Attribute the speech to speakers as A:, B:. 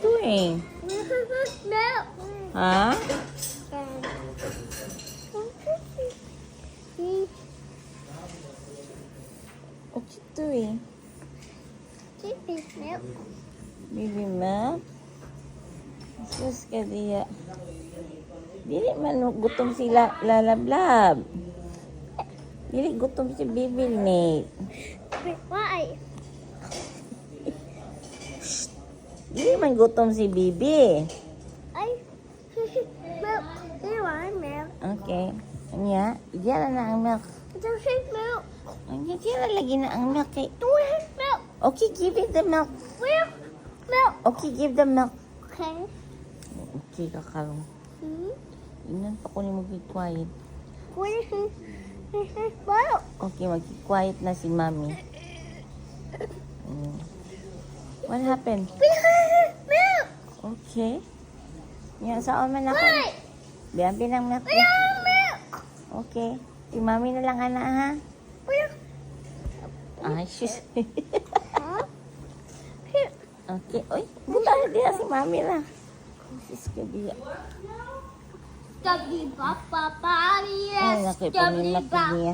A: doing?
B: Milk.
A: Huh? What you doing?
B: Milk.
A: Baby milk? Sus ka diya. Dili man gutom si Lalablab. Dili gutom si Baby Nate.
B: Why?
A: Dili man gutom si Bibi.
B: I milk. Do you want milk?
A: Okay. Anya, diyan na ang milk.
B: Don't drink milk.
A: Anya, diyan lagi na ang milk kay.
B: Where's milk?
A: Okay, give it the milk.
B: Where's milk?
A: Okay, give the milk.
B: Okay.
A: Okay, kakarong.
B: Hmm?
A: Inan pa ko ni mo be quiet.
B: Where's milk?
A: Okay, mag-quiet na si Mami. What happened?
B: Milk.
A: Okay. Yan, saan man ako.
B: Why?
A: Biyabi ng milk.
B: Where's milk?
A: Okay. Si Mami na lang ana, ha?
B: Where?
A: Ay, sis.
B: Huh? Here.
A: Okay. Uy, buta diya si Mami na. Sis ka diya.
B: Stubby Papa Party.
A: Ay, nakipaminat niya.